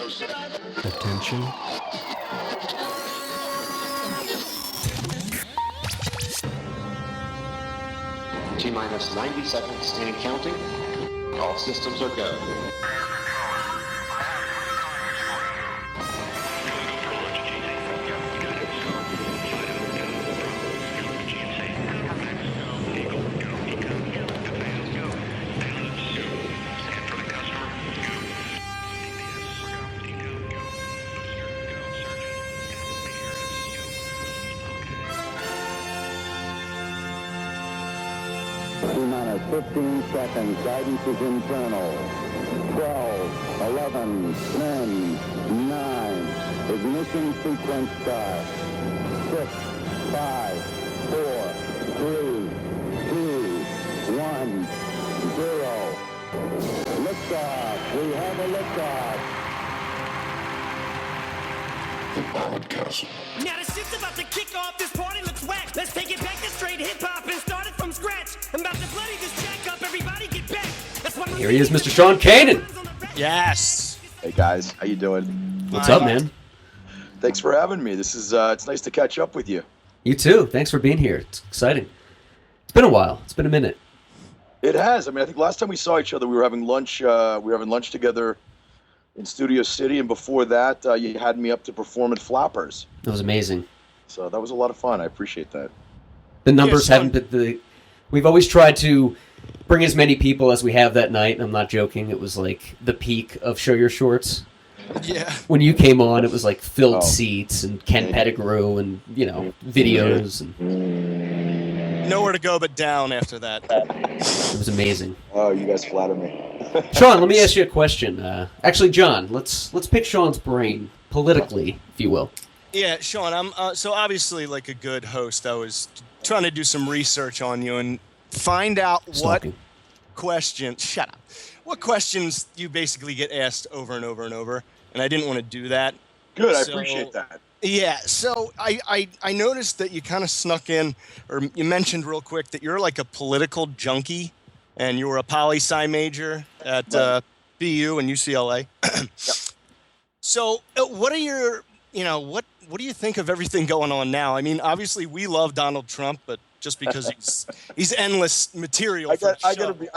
Attention. T-minus 90 seconds and counting. All systems are go. T-minus 15 seconds. Guidance is internal. 12, 11, 10, 9. Ignition sequence start. 6, 5, 4, 3, 2, 1, 0. Liftoff. We have a liftoff. Podcastle. Now the shit's about to kick off, this party looks whack. Let's take it back to straight hip-hop and start it from scratch. I'm about to bloody this jack up, everybody get back. That's what Here he is, Mr. Sean Kanan. Yes. Hey guys, how you doing? What's up, man? Thanks for having me. This is it's nice to catch up with you. You too. Thanks for being here. It's exciting. It's been a while. It's been a minute. It has. I mean, I think last time we saw each other, we were having lunch. We were having lunch together in Studio City, and before that, you had me up to perform at Flappers. It was amazing. So that was a lot of fun. I appreciate that. The numbers haven't been we've always tried to bring as many people as we have that night. I'm not joking. It was like the peak of Show Your Shorts. Yeah. When you came on, it was like filled seats and Ken Pettigrew and, videos. And Nowhere to go but down after that. it was amazing. Oh, you guys flatter me. Sean, let me ask you a question. Actually, John, let's pick Sean's brain politically, if you will. Yeah, Sean, I'm so obviously like a good host. I was trying to do some research on you and find out Stalking. what questions you basically get asked over and over and over, and I didn't want to do that. Good, I appreciate that. Yeah, so I noticed that you kind of snuck in, or you mentioned real quick that you're like a political junkie, and you were a poli-sci major at BU and UCLA. Yep. So what are your, what do you think of everything going on now? I mean, obviously we love Donald Trump, but just because he's endless material. I gotta be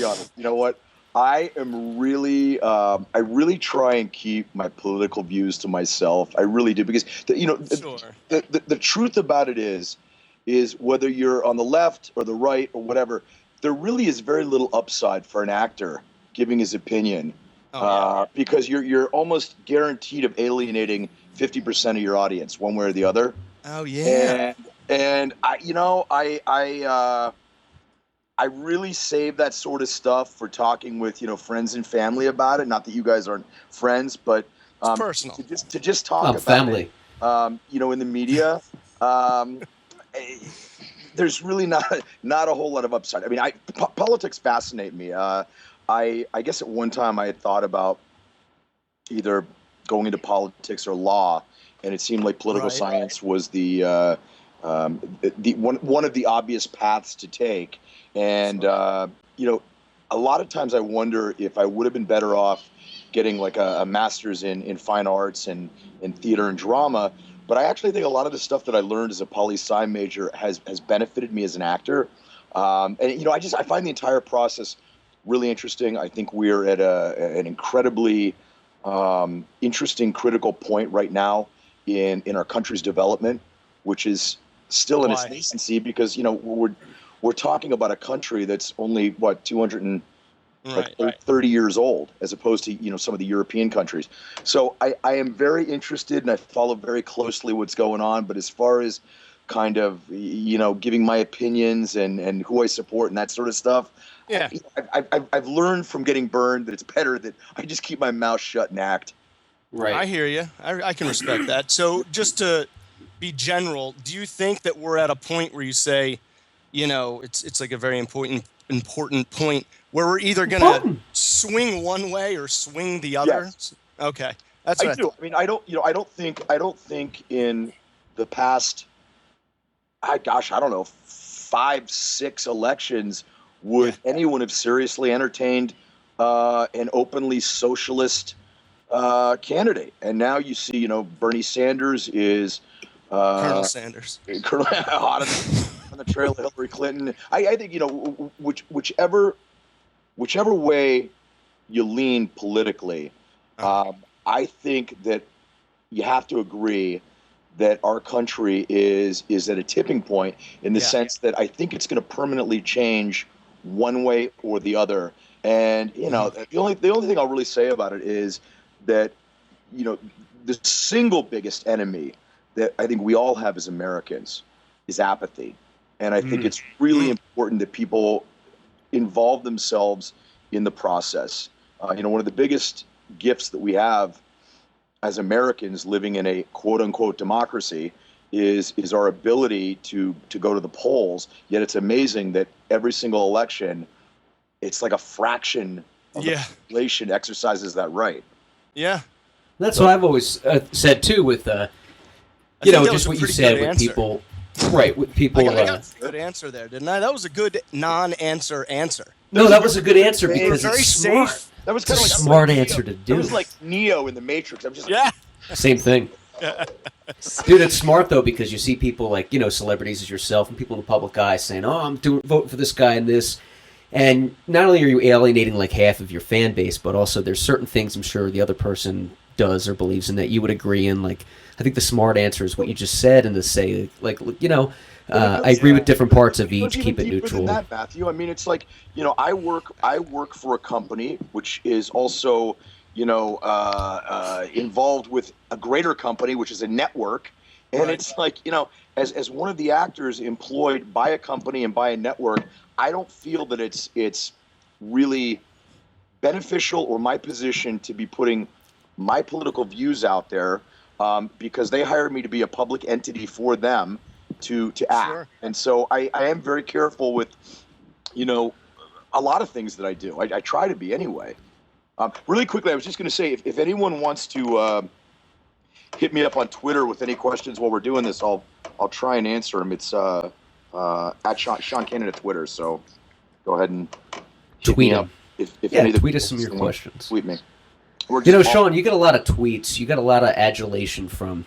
honest. You know what? I am really, I really try and keep my political views to myself. I really do, because the truth about it is whether you're on the left or the right or whatever, there really is very little upside for an actor giving his opinion, because you're almost guaranteed of alienating 50% of your audience one way or the other. Oh yeah. And I really save that sort of stuff for talking with, friends and family about it. Not that you guys aren't friends, but it's personal. To just talk about family. It, in the media, there's really not a whole lot of upside. I mean, politics fascinate me. I guess at one time I had thought about either going into politics or law, and it seemed like political science was the one of the obvious paths to take. And, a lot of times I wonder if I would have been better off getting like a master's in fine arts and in theater and drama. But I actually think a lot of the stuff that I learned as a poli-sci major has benefited me as an actor. I find the entire process really interesting. I think we're at an incredibly interesting, critical point right now in our country's development, which is still in its nascency, because, we're talking about a country that's only 230 years old, as opposed to some of the European countries. So I am very interested, and I follow very closely what's going on. But as far as kind of giving my opinions and who I support and that sort of stuff, yeah, I've learned from getting burned that it's better that I just keep my mouth shut and act. Right. I hear you. I can respect that. So just to be general, do you think that we're at a point where you say, it's like a very important point where we're either going to swing one way or swing the other? Yes. Okay. That's what I do. I mean, I don't think in the past, I don't know, 5-6 elections would anyone have seriously entertained an openly socialist candidate. And now you see, Bernie Sanders is Colonel Sanders. Colonel hot on the trail of Hillary Clinton. I think, whichever way you lean politically, I think that you have to agree that our country is at a tipping point in the sense that I think it's going to permanently change one way or the other. And the only thing I'll really say about it is that the single biggest enemy that I think we all have as Americans is apathy. And I think it's really important that people involve themselves in the process. One of the biggest gifts that we have as Americans living in a quote-unquote democracy is our ability to go to the polls. Yet it's amazing that every single election, it's like a fraction of the population exercises that right. Yeah. That's what I've always said, too, with, just what you said with people. Right, with people. I got a good answer there, didn't I? That was a good non-answer answer. No, that was a good answer because very it's smart. safe. That was kind of a smart answer to do. It was like Neo in the Matrix. I'm just Same thing. Dude, it's smart though because you see people like celebrities as yourself and people in the public eye saying, "Oh, I'm voting for this guy and this," and not only are you alienating like half of your fan base, but also there's certain things I'm sure the other person does or believes in that you would agree in. Like, I think the smart answer is what you just said, and to say like I agree with different parts of each. Keep it neutral. Than that, Matthew. I mean, it's like I work for a company which is also involved with a greater company, which is a network, and it's like as one of the actors employed by a company and by a network, I don't feel that it's really beneficial or my position to be putting my political views out there because they hired me to be a public entity for them to act. Sure. And so I am very careful with, a lot of things that I do. I try to be anyway. Really quickly, I was just going to say, if anyone wants to hit me up on Twitter with any questions while we're doing this, I'll try and answer them. It's at Sean Kanan at Twitter. So go ahead and tweet me up. Tweet us some of your questions. Tweet me. Sean, you get a lot of tweets. You got a lot of adulation from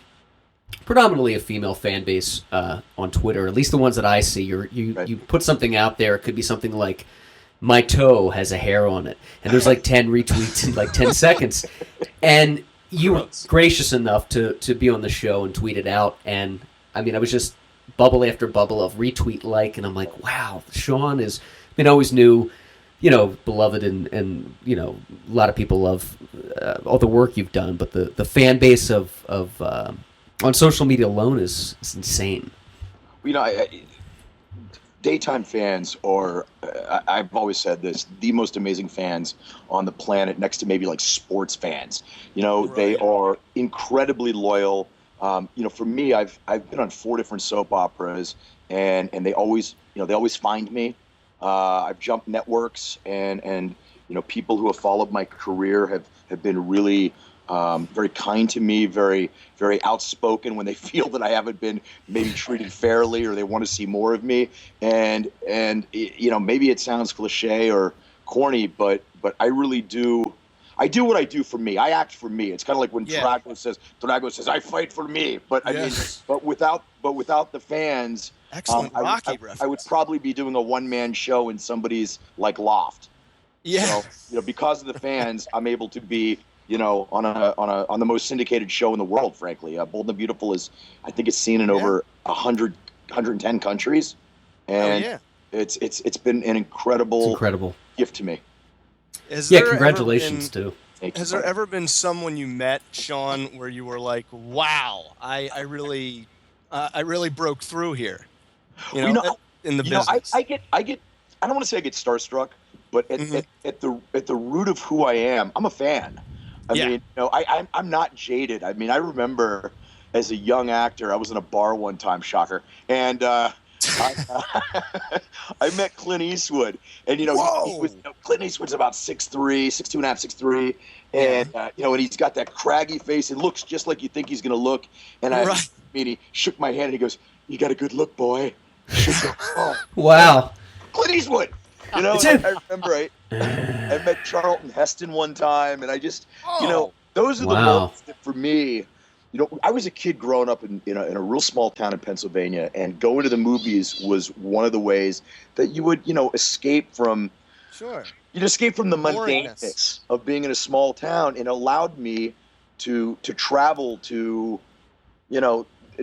predominantly a female fan base on Twitter, at least the ones that I see. You put something out there. It could be something like, "My toe has a hair on it," and there's like 10 retweets in like 10 seconds. And you were gracious enough to be on the show and tweet it out. And I mean, I was just bubble after bubble of retweet and I'm like, wow, Sean is. I mean, I always knew, beloved and a lot of people love all the work you've done, but the fan base of on social media alone is insane. Daytime fans are, I've always said this, the most amazing fans on the planet, next to maybe like sports fans. They are incredibly loyal. For me, I've been on 4 different soap operas, and they always find me. I've jumped networks, and people who have followed my career have been really very kind to me, very, very outspoken when they feel that I haven't been maybe treated fairly or they want to see more of me. And maybe it sounds cliche or corny, but I really do. I do what I do for me. I act for me. It's kind of like when Drago says, "I fight for me." But I mean, but without the fans, excellent Rocky reference. I would probably be doing a one-man show in somebody's like loft. Yeah. So, because of the fans, I'm able to be, on the most syndicated show in the world, frankly. Bold and the Beautiful is, I think it's seen in over 110 countries. And it's been an incredible gift to me. Congratulations too. Has there ever been someone you met, Sean, where you were like, wow, I really broke through here? In the business. I get I don't want to say I get starstruck, but at the root of who I am, I'm a fan. I mean, I'm not jaded. I mean, I remember as a young actor, I was in a bar one time, shocker, and I met Clint Eastwood, and Clint Eastwood's about 6'3", 6'2.5", 6'3", and and he's got that craggy face and looks just like you think he's gonna look. And he shook my hand and he goes, "You got a good look, boy." Wow. Clint Eastwood. I remember I met Charlton Heston one time, and I just, Those are the Wow. moments that, for me, I was a kid growing up in a real small town in Pennsylvania, and going to the movies was one of the ways that you would, escape from. Sure. You'd escape from the Boringness. mundaneness of being in a small town, and allowed me to travel to,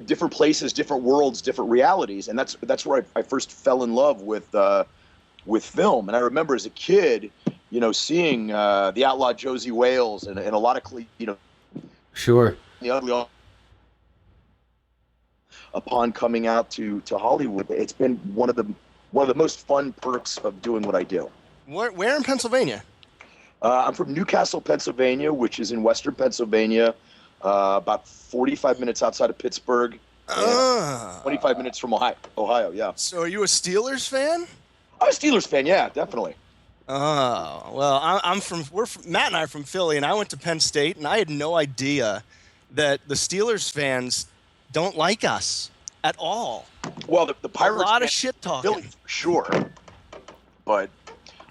different places, different worlds, different realities, and that's where I first fell in love with film. And I remember as a kid, seeing the Outlaw Josie Wales and a lot of, Sure. the ugly. Upon coming out to Hollywood, it's been one of the most fun perks of doing what I do. Where in Pennsylvania? I'm from Newcastle, Pennsylvania, which is in western Pennsylvania, about 45 minutes outside of Pittsburgh, 25 minutes from Ohio. Yeah. So are you a Steelers fan? I'm a Steelers fan. Yeah, definitely. Oh, well, Matt and I are from Philly, and I went to Penn State, and I had no idea that the Steelers fans don't like us at all. Well, the Pirates. A lot of fans shit talking. Philly, for sure. But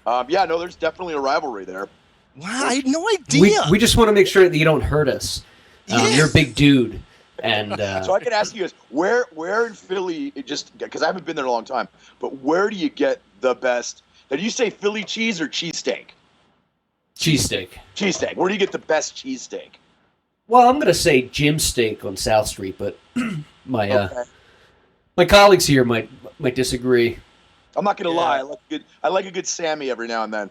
there's definitely a rivalry there. Wow, I had no idea. We just want to make sure that you don't hurt us. Yes. You're a big dude, and So I could ask you guys, where in Philly, just because I haven't been there in a long time, but where do you get the best? Now, do you say Philly cheese or cheesesteak? cheesesteak. Cheesesteak. Where do you get the best cheesesteak? Well, I'm gonna say Jim's Steak on South Street, but my Okay. my colleagues here might disagree. I'm not gonna lie. I like a good Sammy every now and then.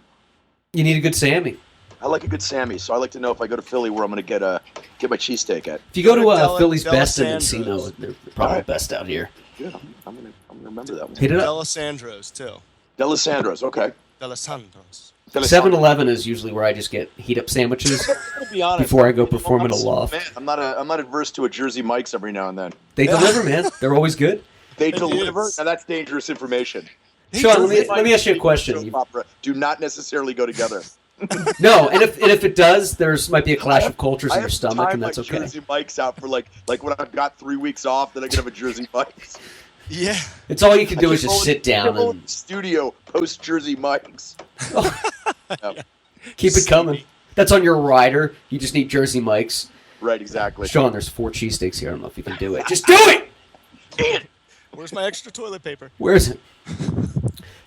You need a good Sammy. I like a good Sammy, so I like to know if I go to Philly where I'm gonna get my cheesesteak at. If you go to Della- Philly's Della Best in Sandro's. Encino, they're probably Alright. the best out here. Good. I'm gonna remember that one. Hit it up. Delisandro's, too. Delisandro's. Okay. Delisandro's. 7-Eleven is usually where I just get heat up sandwiches To be honest, before I go perform in a loft. Man, I'm not adverse to a Jersey Mike's every now and then. They deliver, man. They're always good. They It deliver. is. Now that's dangerous information. Sean, let me ask you a question. Soap opera do not necessarily go together. No, and if it does, might be a clash of cultures I in have your to stomach, time and that's my okay. Jersey Mike's out for like when I've got 3 weeks off, then I can have a Jersey Mike's. Yeah. It's all you can do I is can just roll sit in- down I can roll in and the studio post Jersey Mike's. Yeah. keep it coming. That's on your rider. You just need Jersey Mike's. Right, exactly. Sean, there's 4 cheesesteaks here. I don't know if you can do it. Just do it! Where's my extra toilet paper? Where is it?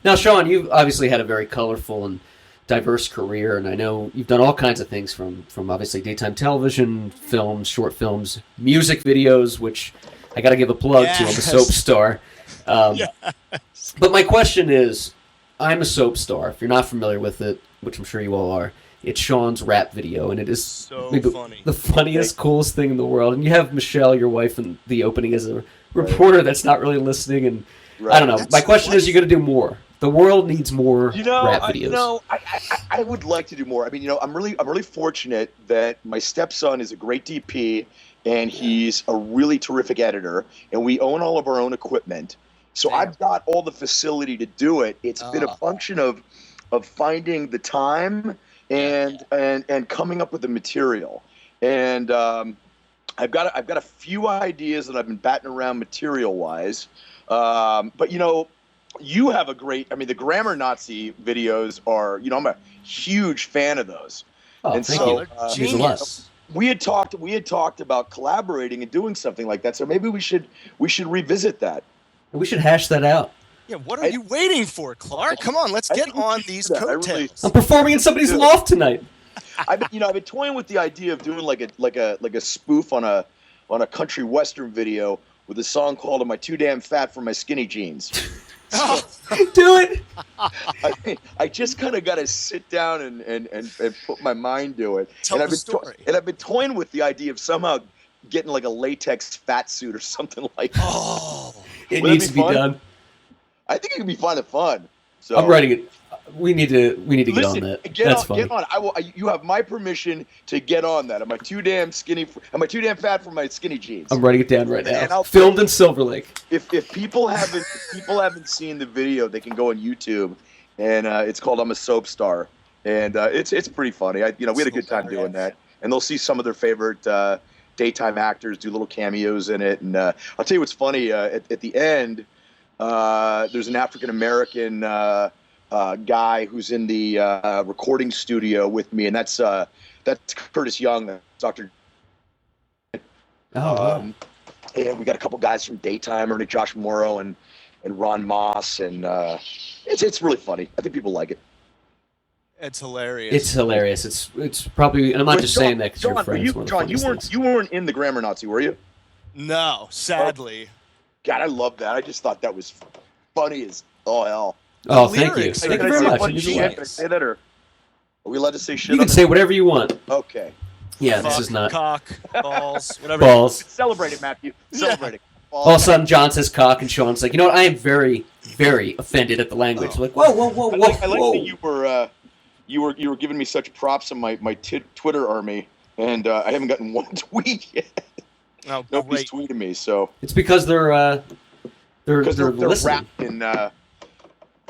Now, Sean, you've obviously had a very colorful and diverse career, and I know you've done all kinds of things from obviously daytime television, films, short films, music videos, which I got to give a plug to. I'm a Yes. soap star. But my question is, I'm a soap star. If you're not familiar with it, which I'm sure you all are, it's Sean's rap video, and it is So maybe funny. the funniest, coolest thing in the world. And you have Michelle, your wife, in the opening as a reporter that's not really listening, and I don't know. That's My question is, you got to do more. The world needs more rap I, videos. I would like to do more. I mean, I'm really fortunate that my stepson is a great DP, and he's a really terrific editor, and we own all of our own equipment. So Damn. I've got all the facility to do it. It's been a function of finding the time and coming up with the material. And I've got a few ideas that I've been batting around material wise. But you have a great. I mean, the Grammar Nazi videos are. I'm a huge fan of those. Oh, and thank so, you. uh, Means a lot. We had talked about collaborating and doing something like that. So maybe we should revisit that. We should hash that out. Yeah, what are you waiting for, Clark? Come on, let's I get think we on should these do that. I really- coattails. I'm performing in somebody's Yeah. loft tonight. I've been toying with the idea of doing like a spoof on a country western video with a song called "Am I Too Damn Fat for My Skinny Jeans?" Do it. I just kind of got to sit down and put my mind to it. Tell and the story. I've been toying with the idea of somehow getting like a latex fat suit or something like that. Oh, It Would that needs be to be fun? done. I think it could be kind of fun. So I'm writing it. We need to get Listen, on that. get That's on, funny. get on. You have my permission to get on that. Am I too damn skinny? Am I too damn fat for my skinny jeans? I'm writing it down right And now. I'll- Filmed in Silver Lake. If people haven't seen the video, they can go on YouTube, and it's called "I'm a Soap Star," and it's pretty funny. We had a good time doing that, and they'll see some of their favorite daytime actors do little cameos in it. And I'll tell you what's funny. At the end, there's an African American guy who's in the recording studio with me, and that's Curtis Young, Dr. And we got a couple guys from Daytime, Ernie Josh Morrow and Ron Moss, and it's really funny. I think people like it. It's hilarious. It's hilarious. It's probably, and I'm not just saying that because you're friends. John, you weren't in the Grammar Nazi, were you? No, sadly. God, I love that. I just thought that was funny as all hell. Oh, thank you. Thank you very much. Can I say that, or are we allowed to say shit? You can say whatever you want. Okay. Yeah, Fuck, this is not cock, balls, whatever. balls. Celebrate it, Matthew. Celebrate it. All of a sudden, John says cock, and Sean's like, you know what? I am very, very offended at the language. Like, whoa. I like that you were giving me such props on my Twitter army, and I haven't gotten one tweet yet. Oh, Nobody's tweeted me, so it's because they're listening. wrapped in.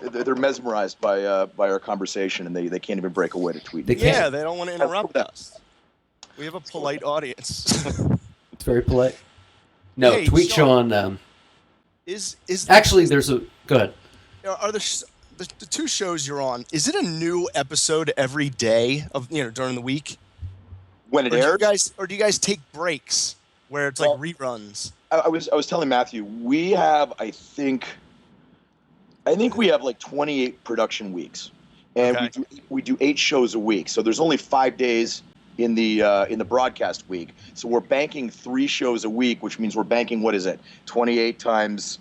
They're mesmerized by our conversation, and they can't even break away to tweet. They can't. Yeah, they don't want to interrupt us. We have a polite audience. It's very polite. No, Hey, tweet Sean. Is Actually, there's a. Go ahead. Are the two shows you're on? Is it a new episode every day of during the week? When it airs, or do you guys take breaks where it's like reruns? I was telling Matthew, we have I think we have like 28 production weeks, and we do 8 shows a week. So there's only 5 days in the broadcast week. So we're banking 3 shows a week, which means we're banking, what is it? 28 times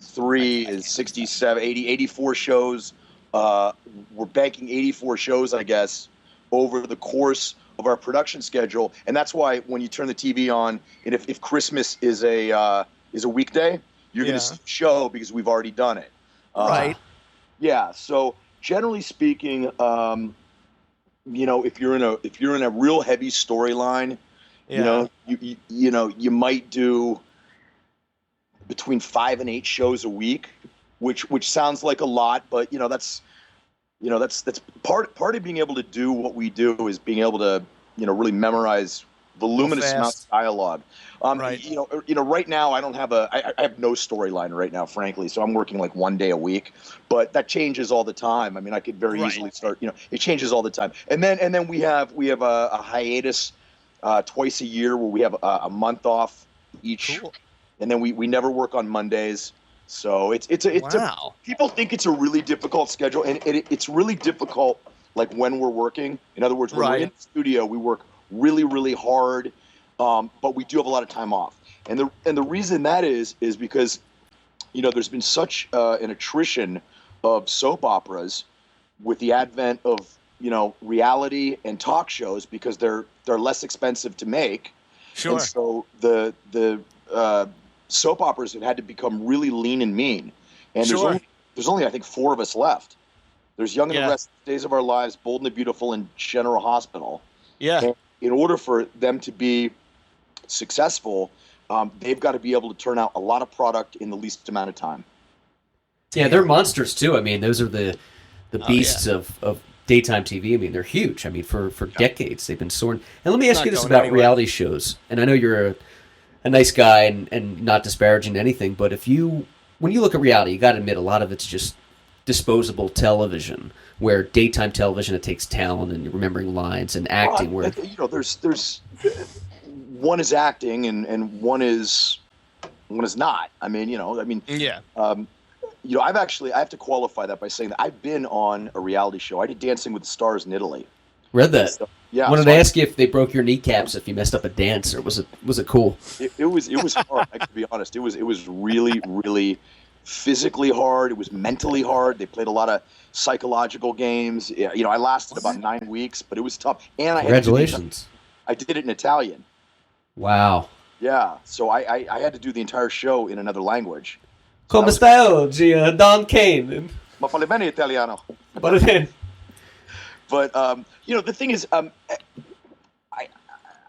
3 is 67, 80, 84 shows. We're banking 84 shows, I guess, over the course of our production schedule. And that's why when you turn the TV on, and if Christmas is a weekday, you're going to see the show because we've already done it. Right. Yeah. So generally speaking, if you're in a real heavy storyline, you might do between 5 and 8 shows a week, which sounds like a lot, but that's part of being able to do what we do is being able to really memorize voluminous amounts of dialogue. Right. Right now I don't have I have no storyline right now, frankly. So I'm working like 1 day a week, but that changes all the time. I mean, I could very easily start. It changes all the time. And then we have a hiatus twice a year where we have a month off each, and then we never work on Mondays. So it's people think it's a really difficult schedule, and it's really difficult. Like when we're working, in other words, when we're in the studio, we work really, really hard, but we do have a lot of time off. And the reason that is because, there's been such an attrition of soap operas with the advent of, reality and talk shows because they're less expensive to make. Sure. And so the soap operas have had to become really lean and mean. And there's only I think 4 of us left. There's Young and the Restless, Days of Our Lives, Bold and the Beautiful, and General Hospital. Yeah. And in order for them to be successful, they've got to be able to turn out a lot of product in the least amount of time. Yeah, they're monsters too. I mean, those are the beasts of daytime TV. I mean, they're huge. I mean, for decades they've been soaring. And let me ask you this about reality shows. And I know you're a nice guy and not disparaging anything, but when you look at reality, you got to admit a lot of it's just disposable television, where daytime television, it takes talent and remembering lines and acting. Where there's one is acting and one is not. I have to qualify that by saying that I've been on a reality show. I did Dancing with the Stars in Italy. Read that. So, yeah. Wanted to ask you if they broke your kneecaps if you messed up a dance, or was it cool? It was hard. I have to be honest. It was really, really physically hard. It was mentally hard. They played a lot of psychological games. I lasted about 9 weeks, but it was tough. And Congratulations. I did it in Italian. Wow. Yeah. So I had to do the entire show in another language. Come stai oggi, Don Kane? Ma parli bene italiano. But the thing is, I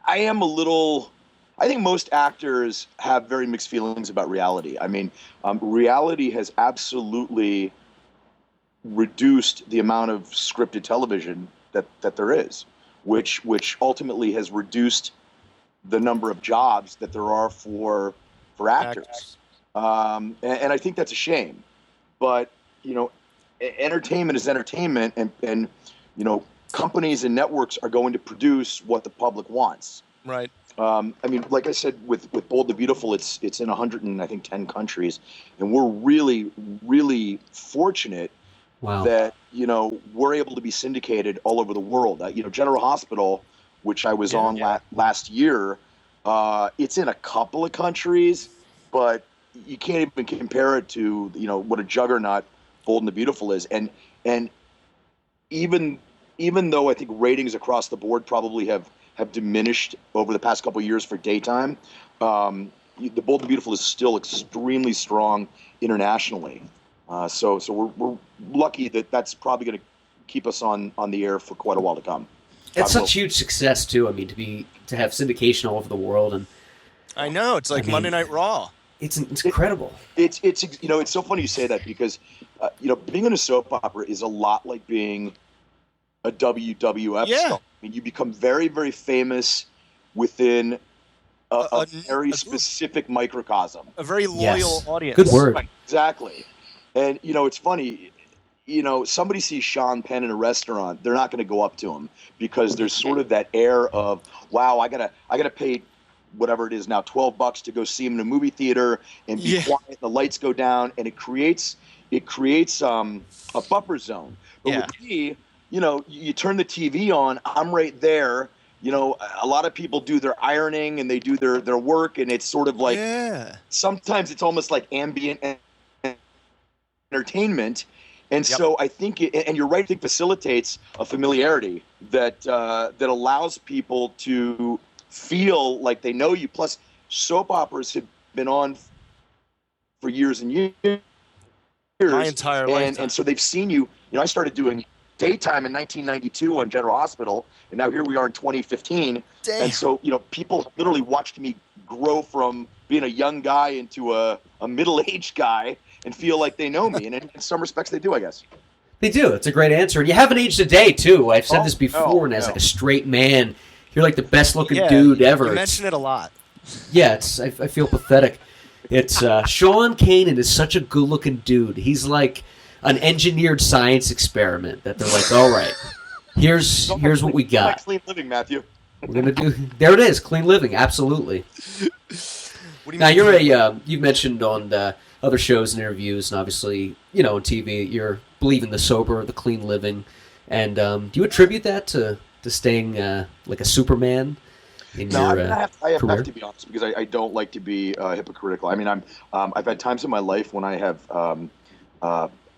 am a little. I think most actors have very mixed feelings about reality. I mean, reality has absolutely reduced the amount of scripted television that there is, which ultimately has reduced the number of jobs that there are for actors. And I think that's a shame. But entertainment is entertainment, and companies and networks are going to produce what the public wants. Right. I mean, like I said, with Bold and the Beautiful, it's in 110 countries, and we're really, really fortunate that we're able to be syndicated all over the world. General Hospital, which I was on last year, it's in a couple of countries, but you can't even compare it to what a juggernaut Bold and the Beautiful is, and even though I think ratings across the board probably have diminished over the past couple of years for daytime, the Bold and Beautiful is still extremely strong internationally. So we're lucky that's probably going to keep us on the air for quite a while to come. It's such huge success too. I mean, to have syndication all over the world, and I know it's like Monday Night Raw. It's incredible. It's so funny you say that because being in a soap opera is a lot like being a WWF star. I mean, you become very, very famous within a very specific microcosm. A very loyal audience. Good word. Right, exactly. And, it's funny, somebody sees Sean Penn in a restaurant, they're not going to go up to him because there's sort of that air of, wow, I gotta pay whatever it is now, $12 to go see him in a movie theater and be quiet, and the lights go down, and it creates a buffer zone. But with me, you turn the TV on, I'm right there. A lot of people do their ironing and they do their work, and it's sort of like sometimes it's almost like ambient entertainment. And so I think, and you're right, I think facilitates a familiarity that allows people to feel like they know you. Plus, soap operas have been on for years and years. My entire life. And so they've seen you. I started doing daytime in 1992 on General Hospital, and now here we are in 2015. Damn. And so, people literally watched me grow from being a young guy into a middle-aged guy and feel like they know me. And in some respects, they do, I guess. They do. It's a great answer. And you haven't aged a day, too. I've said this before, and as like a straight man, you're like the best-looking dude ever. You mention it a lot. Yeah, I feel pathetic. It's Sean Kanan is such a good-looking dude. He's like an engineered science experiment that they're like, all right, here's what we got. Clean living, Matthew. We're gonna do. There it is, clean living. Absolutely. What do you now mean? you're you've mentioned on other shows and interviews, and obviously on TV, you're believing the sober, the clean living, and do you attribute that to staying like a Superman? I have to be honest because I don't like to be hypocritical. I mean, I've had times in my life when I have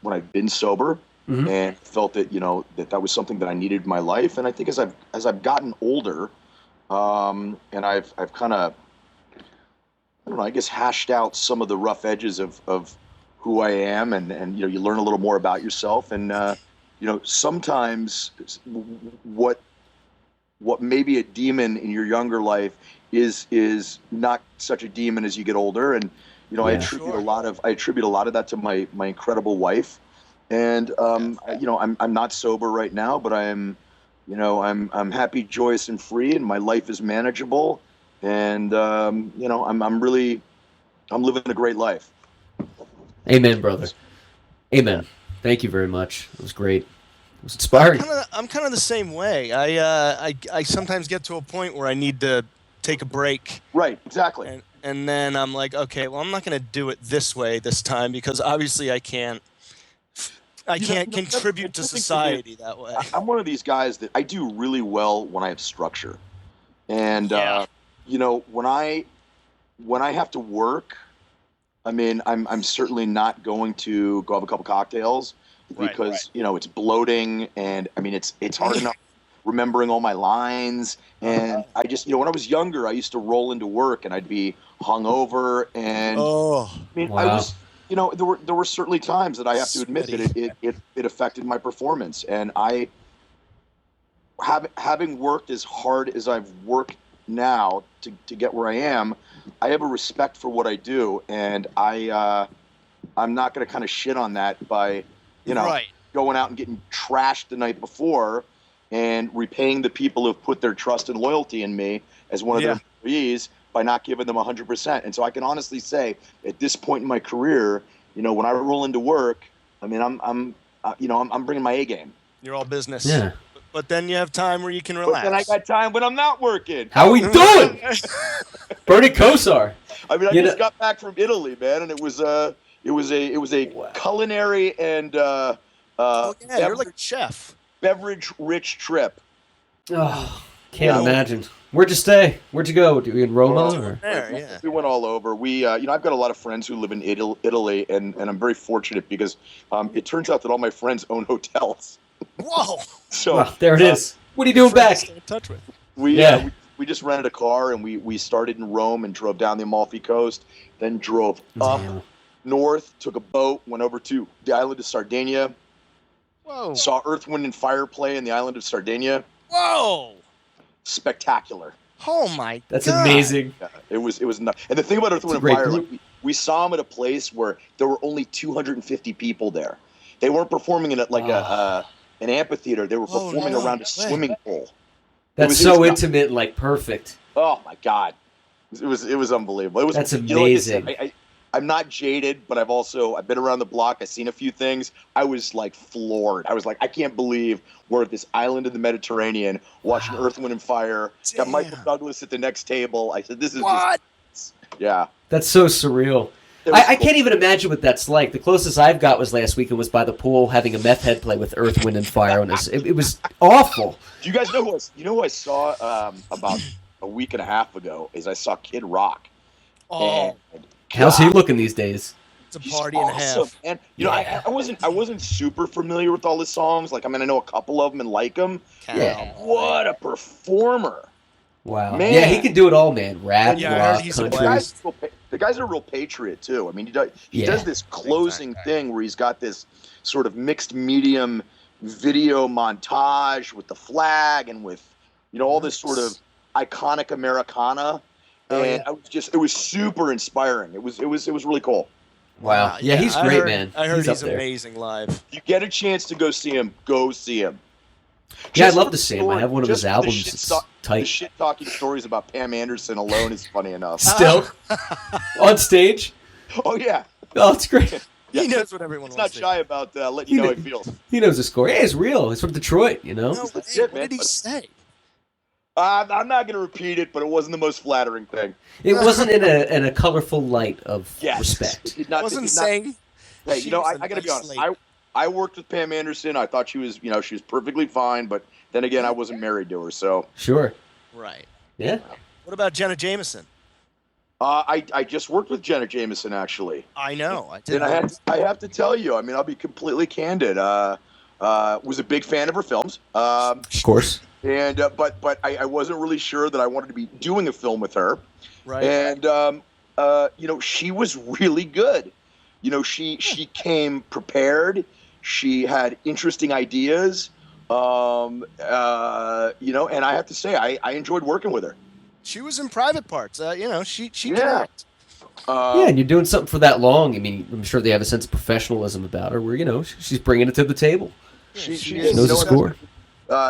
when I've been sober and felt that that was something that I needed in my life. And I think as I've gotten older, and I've kind of, I don't know, I guess hashed out some of the rough edges of who I am, and you learn a little more about yourself, and sometimes what may be a demon in your younger life is not such a demon as you get older, and I attribute a lot of that to my incredible wife, and I'm not sober right now, but I'm happy, joyous, and free, and my life is manageable, and I'm living a great life. Amen, brother. Amen. Thank you very much. It was great. It was inspiring. I'm kind of the same way. I sometimes get to a point where I need to take a break. Right. Exactly. And then I'm like, okay, well, I'm not going to do it this way this time because obviously I can't contribute to society that way. I'm one of these guys that I do really well when I have structure, and when I have to work, I mean, I'm certainly not going to go have a couple cocktails because it's bloating, and I mean it's hard enough remembering all my lines, and I just when I was younger, I used to roll into work and I'd be hungover, and I was there were certainly times that I have to admit that it affected my performance, and I having worked as hard as I've worked now to get where I am, I have a respect for what I do, and I'm not going to kind of shit on that by going out and getting trashed the night before and repaying the people who've put their trust and loyalty in me as one of their employees by not giving them 100%. And so I can honestly say, at this point in my career, when I roll into work, I mean, I'm bringing my A game. You're all business. Yeah. But then you have time where you can But relax. then I got time when I'm not working. How we doing? Bernie Kosar. I mean, I just got back from Italy, man, and it was a culinary and Oh, yeah, you're like a chef. beverage-rich trip. Oh, can't imagine. Where'd you stay? Where'd you go? Were you in Roma? Or? There, yeah. We went all over. We, I've got a lot of friends who live in Italy, and I'm very fortunate because it turns out that all my friends own hotels. Whoa. So Well, there it is. What are you doing back? Stay in touch with. we just rented a car, and we started in Rome and drove down the Amalfi Coast, then drove up north, took a boat, went over to the island of Sardinia, Whoa. saw Earth, Wind, and Fire play in the island of Sardinia. Whoa. Spectacular. Oh my That's God. amazing. Yeah, it was nuts. And the thing about Earth, Wind, and great Fire, group. like, we saw them at a place where there were only 250 people there. They weren't performing in an amphitheater. They were performing around a swimming pool. That's so intimate, like perfect. Oh my God, it was unbelievable. That's amazing. amazing. I'm not jaded, but I've been around the block. I've seen a few things. I was like floored. I was like, I can't believe we're at this island in the Mediterranean watching Earth, Wind, and Fire. Got Michael Douglas at the next table. I said, this is just, yeah. That's so surreal. I can't even imagine what that's like. The closest I've got was last weekend was by the pool having a meth head play with Earth, Wind, and Fire on us. It was awful. Do you guys know who I saw about a week and a half ago? Is I saw Kid Rock. Oh, And, How's he looking these days? it's a he's party and a half. And I wasn't super familiar with all his songs. Like, I mean, I know a couple of them and like them. Yeah. What a performer! Wow. Man. Yeah, he can do it all, man. Rap, Yeah, I heard rock, he's a country. The guy's a real patriot too. I mean, he does this closing thing where he's got this sort of mixed medium video montage with the flag and with all this sort of iconic Americana. And it was super inspiring. It was really cool. Wow. Yeah, he's great, man. I heard up he's there. amazing live. If you get a chance to go see him, go see him. Yeah, I'd Just love for to the see him. I story- have one of his just for the albums. shit It's The tight. shit talking stories about Pam Anderson alone is funny enough. Still? On stage? Oh yeah. Oh, it's great. He knows what everyone He's wants not to shy about letting you know how he feels. He knows the score. Yeah, it's real. He's from Detroit, you know? No, That's hey, it, what man. did he say? I'm not going to repeat it, but it wasn't the most flattering thing. It wasn't in a colorful light of Yes. respect. It did not, Wasn't it did not- saying. Hey, she I was a got to be nice honest. lady. I worked with Pam Anderson. I thought she was perfectly fine, but then again, I wasn't married to her, so. Sure. Right. Yeah. What about Jenna Jameson? I just worked with Jenna Jameson actually, I know. I did. and I have to tell you. I mean, I'll be completely candid. Was a big fan of her films. Of course. And but I wasn't really sure that I wanted to be doing a film with her. Right. And she was really good. She came prepared. She had interesting ideas. And I have to say I enjoyed working with her. She was in Private Parts. She Yeah. direct. Yeah, and you're doing something for that long. I mean, I'm sure they have a sense of professionalism about her where, she's bringing it to the table. She she is. knows the score.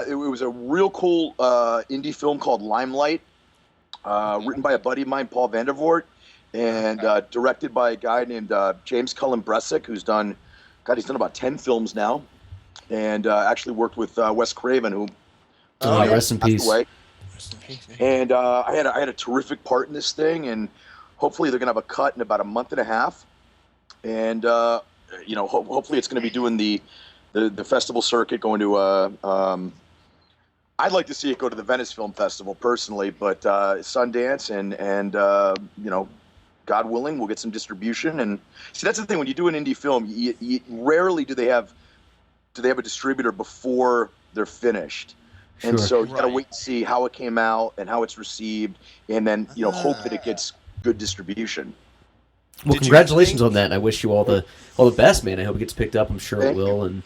It was a real cool indie film called Limelight, written by a buddy of mine, Paul Vandervoort, and directed by a guy named James Cullen Bressick, he's done about 10 films now, and actually worked with Wes Craven, who Rest in passed peace. away. And I had a terrific part in this thing, and hopefully they're going to have a cut in about a month and a half, and hopefully it's going to be doing the festival circuit, going to I'd like to see it go to the Venice Film Festival personally, but Sundance and God willing, we'll get some distribution. And see, that's the thing when you do an indie film, you rarely do they have a distributor before they're finished. And Sure. so you got to wait and see how it came out and how it's received, and then hope that it gets good distribution. Well, Did you congratulations think- on that. And I wish you all the best, man. I hope it gets picked up. I'm sure it Thank will. And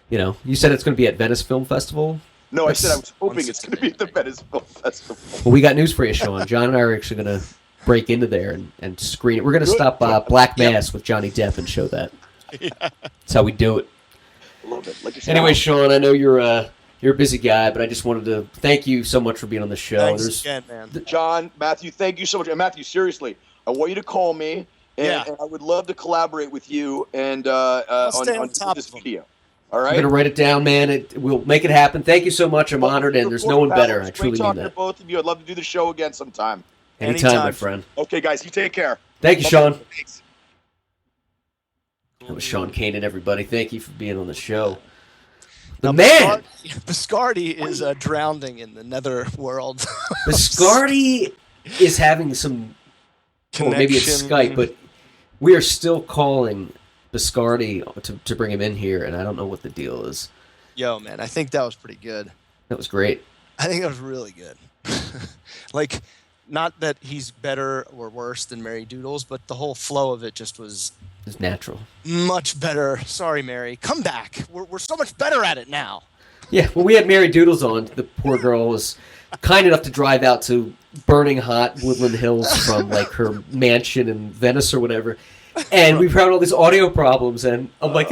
you said it's going to be at Venice Film Festival. No, I said I was hoping it's going to be at the Venice Film Festival. Well, we got news for you, Sean. John and I are actually going to break into there and screen it. We're going to stop Black Mass with Johnny Depp and show that. That's how we do it. A little bit. Like you said. Anyway, Sean, I know you're a busy guy, but I just wanted to thank you so much for being on the show. Thanks again, man. John, Matthew, thank you so much. And Matthew, seriously, I want you to call me, and I would love to collaborate with you and stay on on top this of 'em. video. All right. I'm gonna write it down, man. We'll make it happen. Thank you so much. I'm honored, and there's no one better. I truly Great mean talking that. to both of you. I'd love to do the show again sometime. Anytime, my friend. Okay, guys, you take care. Thank you, Sean. Thanks. That was Sean Kanan, everybody. Thank you for being on the show. The Now, man! Viscardi is drowning in the nether world. Viscardi is having some... Or maybe it's Connection. Skype, but we are still calling Viscardi to bring him in here, and I don't know what the deal is. Yo, man, I think that was pretty good. That was great. I think that was really good. Like, not that he's better or worse than Mary Doodles, but the whole flow of it just was It's natural. much better. Sorry, Mary. Come back. We're so much better at it now. Yeah, when we had Mary Doodles on, the poor girl was kind enough to drive out to burning hot Woodland Hills from like her mansion in Venice or whatever. And we've had all these audio problems, and I'm like,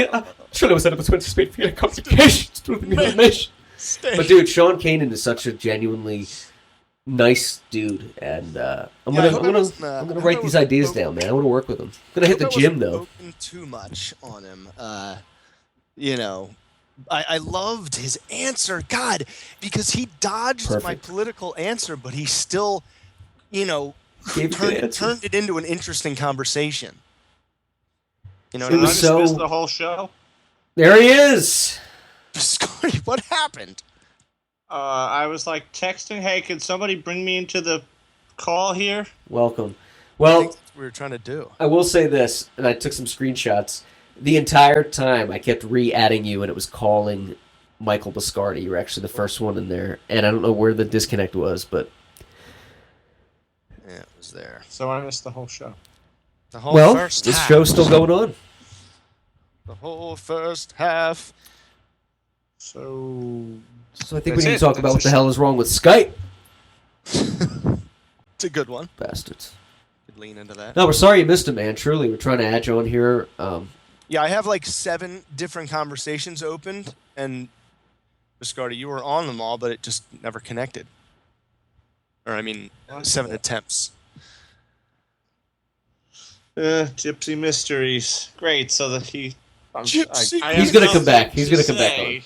should have set up a 20 feet complications through the mission. But dude, Sean Kanan is such a genuinely nice dude, and I'm gonna write these ideas down, man. I want to work with him. I'm gonna hit the gym though. Too much on him. You know, I loved his answer, God, because he dodged my Perfect. political answer, but he still, you know, Gave a good answer. turned it into an interesting conversation. You know, It was so- Dismiss the whole show. There he is. Scotty, what happened? I was like texting, hey, could somebody bring me into the call here? Welcome. I Well, think that's what we were trying to do. I will say this, and I took some screenshots. The entire time, I kept re-adding you, and it was calling Michael Viscardi. You were actually the first one in there, and I don't know where the disconnect was, but Yeah, it was there. So I missed the whole show. The whole well, first this half. show's still going on. The whole first half. So So I think That's we need it. to talk about what the hell is wrong with Skype, It's a good one. bastards. Could lean into that. No, we're sorry you missed it, man. Truly, we're trying to add you on here. Yeah, I have like 7 different conversations opened, and Viscardi, you were on them all, but it just never connected. Or I mean, 7 attempts. Gypsy Mysteries. Great. So that Gypsy- I He's have gonna come nothing back. He's to gonna come back say.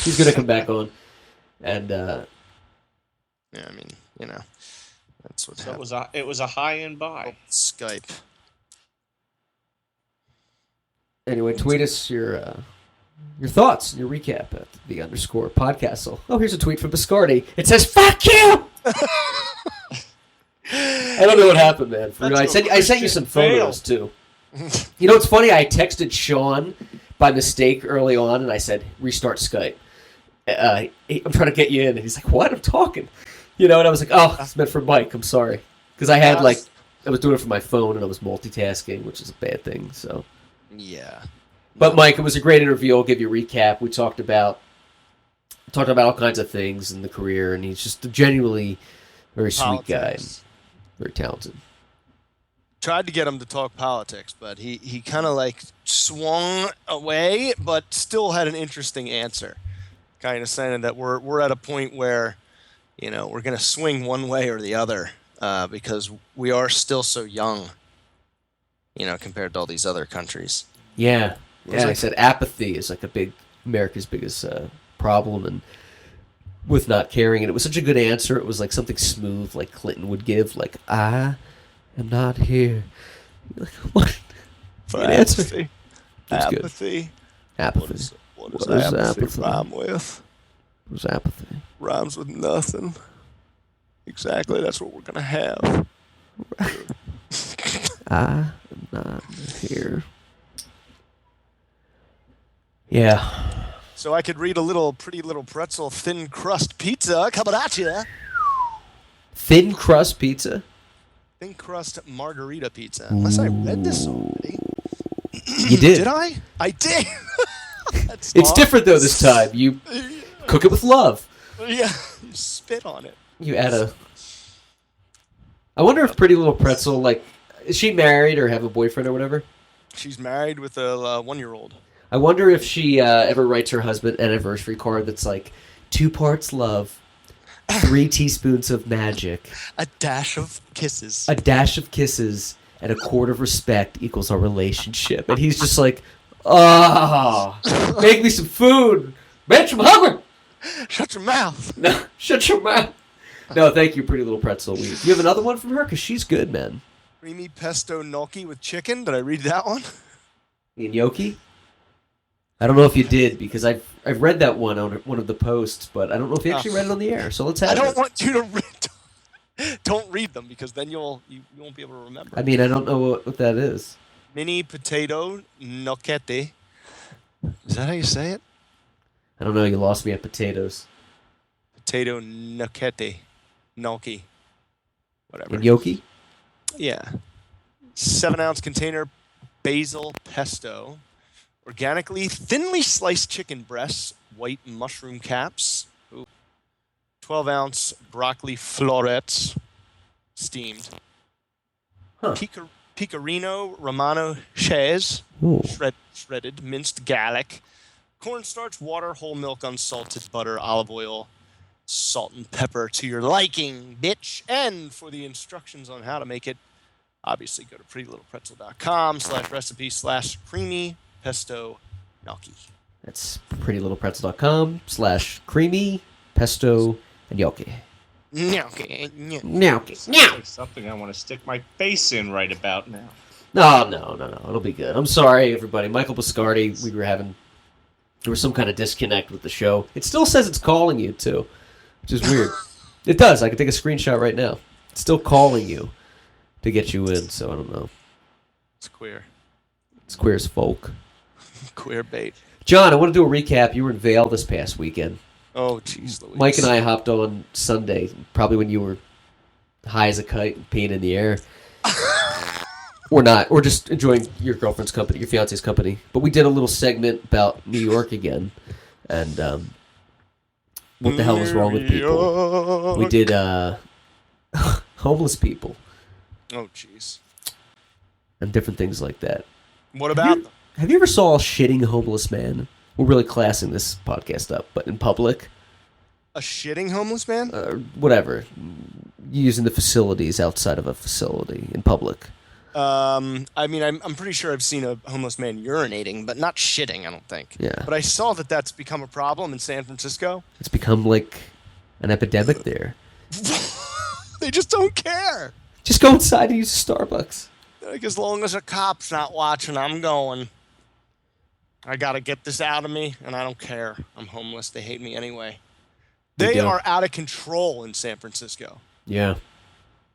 He's gonna come back on, and Yeah, I mean, you know, that's what So happened. it was a high and buy. Skype. anyway, tweet us your thoughts, your recap at the _Podcastle. Oh, here's a tweet from Viscardi. It says "fuck you." I don't know what happened, man. For real. I sent you some photos too. You know what's funny? I texted Sean by mistake early on, and I said restart Skype. I'm trying to get you in, and he's like, "What? I'm talking." You know, and I was like, "Oh, it's meant for Mike. I'm sorry," because I had I was doing it from my phone, and I was multitasking, which is a bad thing. So. Yeah. But Mike, it was a great interview. I'll give you a recap. We talked about all kinds of things in the career, and he's just a genuinely very sweet guy and very talented. Tried to get him to talk politics, but he kind of like swung away, but still had an interesting answer. Kind of saying that we're at a point where, you know, we're going to swing one way or the other because we are still so young, you know, compared to all these other countries. Yeah. Yeah, like- I said apathy is like America's biggest problem, and with not caring. And it was such a good answer. It was like something smooth, like Clinton would give, like I am not here. You're like, what? For Good answer. apathy. That's good. Apathy. Apathy. What What does is apathy apathy? rhyme with? It was apathy. Rhymes with nothing. Exactly. That's what we're going to have. I am not here. Yeah. So I could read a little pretty little pretzel thin crust pizza coming at you. Thin crust pizza. Thin crust margarita pizza. Unless I read this already. You did. Did I? I did. It's different though this time. You cook it with love. Yeah. You spit on it. You add a. I wonder if Pretty Little Pretzel, like, is she married or have a boyfriend or whatever? She's married with a 1-year-old. I wonder if she ever writes her husband an anniversary card that's like 2 parts love, 3 teaspoons of magic, A dash of kisses. a dash of kisses, and a quart of respect equals our relationship. And he's just like, Oh, make me some food. Bitch, I'm hungry. Shut your mouth. No, shut your mouth. No, thank you, Pretty Little Pretzel. You have another one from her? Because she's good, man. Creamy pesto gnocchi with chicken. Did I read that one? Gnocchi? I don't know if you did, because I've read that one on one of the posts, but I don't know if you actually read it on the air. So let's have it. I don't want you to read. Don't read them, because then you won't be able to remember. I mean, I don't know what that is. Mini potato gnocchetti. Is that how you say it? I don't know. You lost me at potatoes. Potato gnocchetti. Gnocchi. Whatever. Gnocchi? Yeah. 7-ounce container basil pesto. Organically thinly sliced chicken breasts. White mushroom caps. 12-ounce broccoli florets. Steamed. Huh. Pecorino Romano Chaise. Ooh. Shredded. Minced garlic. Cornstarch, water, whole milk, unsalted butter, olive oil, salt and pepper to your liking, bitch. And for the instructions on how to make it, obviously go to prettylittlepretzel.com/recipe/creamy pesto gnocchi. That's prettylittlepretzel.com/creamy pesto and gnocchi. Gnocchi. Gnocchi. Like something I want to stick my face in right about now. No. It'll be good. I'm sorry, everybody. Michael Viscardi, there was some kind of disconnect with the show. It still says it's calling you, too, which is weird. It does. I can take a screenshot right now. It's still calling you to get you in, so I don't know. It's queer. It's queer as folk. Queer bait. John, I want to do a recap. You were in Vail this past weekend. Oh, jeez Louise. Mike and I hopped on Sunday, probably when you were high as a kite and peeing in the air. Or not, or just enjoying your girlfriend's company, your fiance's company. But we did a little segment about New York again, and what the hell was wrong with people. We did homeless people. Oh, jeez. And different things like that. What about them? Have you ever saw a shitting homeless man? We're really classing this podcast up, but in public. A shitting homeless man? Whatever. Using the facilities outside of a facility in public. I mean, I'm pretty sure I've seen a homeless man urinating, but not shitting, I don't think. Yeah. But I saw that that's become a problem in San Francisco. It's become like an epidemic there. They just don't care. Just go inside and use Starbucks. Like, as long as a cop's not watching, I'm going. I gotta get this out of me, and I don't care. I'm homeless. They hate me anyway. They are out of control in San Francisco. Yeah.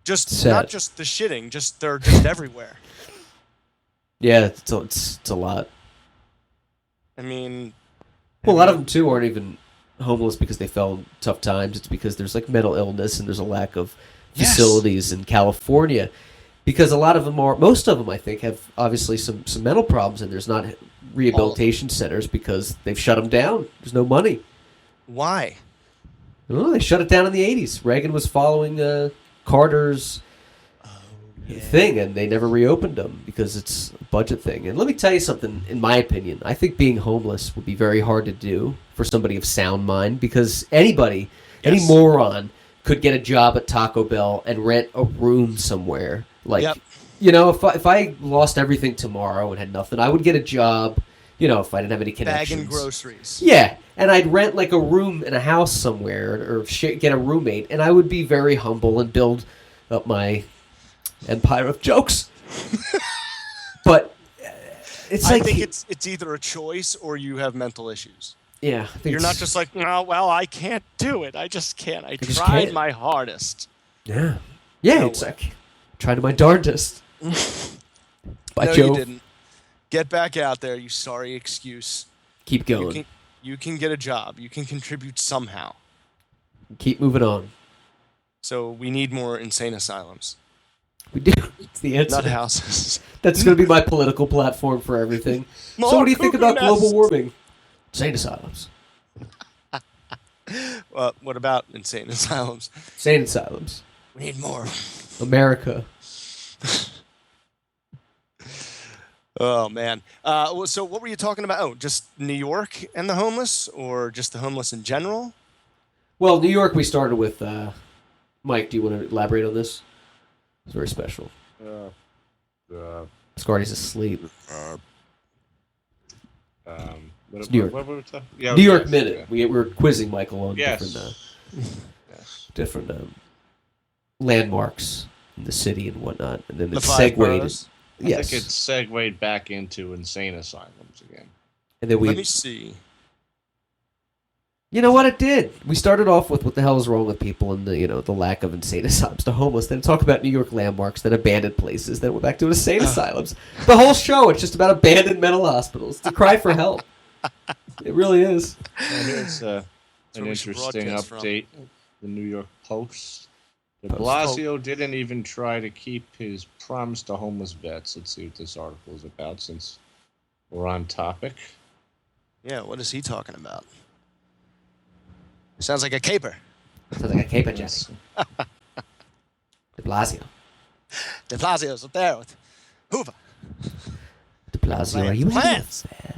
Just sad. Not just the shitting, they're just everywhere. Yeah, it's a lot. I mean, well, a lot of them too aren't even homeless because they fell in tough times. It's because there's like mental illness and there's a lack of facilities in California. Because a lot of them most of them I think have obviously some mental problems, and there's not rehabilitation centers because they've shut them down. There's no money. Why? I don't know. They shut it down in the 80s. Reagan was following Carter's thing, and they never reopened them because it's a budget thing. And let me tell you something, in my opinion, I think being homeless would be very hard to do for somebody of sound mind, because any moron could get a job at Taco Bell and rent a room somewhere. Like, you know, if I lost everything tomorrow and had nothing, I would get a job, you know, if I didn't have any connections. Bagging groceries. Yeah, and I'd rent like a room in a house somewhere or get a roommate, and I would be very humble and build up my empire of jokes. But I think it's either a choice or you have mental issues. Yeah. You're not just like, oh, well, I can't do it. I just can't. I just tried can't. my hardest. Yeah. Yeah, it's like, tried my darndest. By no, Jove. You didn't. Get back out there, you sorry excuse. Keep going. You can get a job. You can contribute somehow. Keep moving on. So we need more insane asylums. We do. It's the answer. Nut houses. That's going to be my political platform for everything. So what do you think about global warming? Insane asylums. What about insane asylums? Insane asylums. We need more. America. Oh, man. So what were you talking about? Oh, just New York and the homeless, or just the homeless in general? Well, New York we started with. Mike, do you want to elaborate on this? It's very special. Scardy's asleep. It's New York. What were we talking? Yeah, New York yes, Minute. yeah. We're quizzing Michael on Yes. different landmarks in the city and whatnot, and then The it's five segued. boroughs. I Yes, think it segued back into insane asylums again. and then Let me we. see. You know what it did? We started off with what the hell is wrong with people and the lack of insane asylums, the homeless. Then talk about New York landmarks, then abandoned places. Then we're back to insane asylums. The whole show, it's just about abandoned mental hospitals. It's a cry for help. It really is. And here's an where we should interesting broadcast from. update. The New York Post. De Post. Blasio didn't even try to keep his promise to homeless vets. Let's see what this article is about since we're on topic. Yeah, what is he talking about? Sounds like a caper. Sounds like a caper, Jesse. De Blasio. De Blasio's up there with Hoover. De Blasio, are you in Plants. there?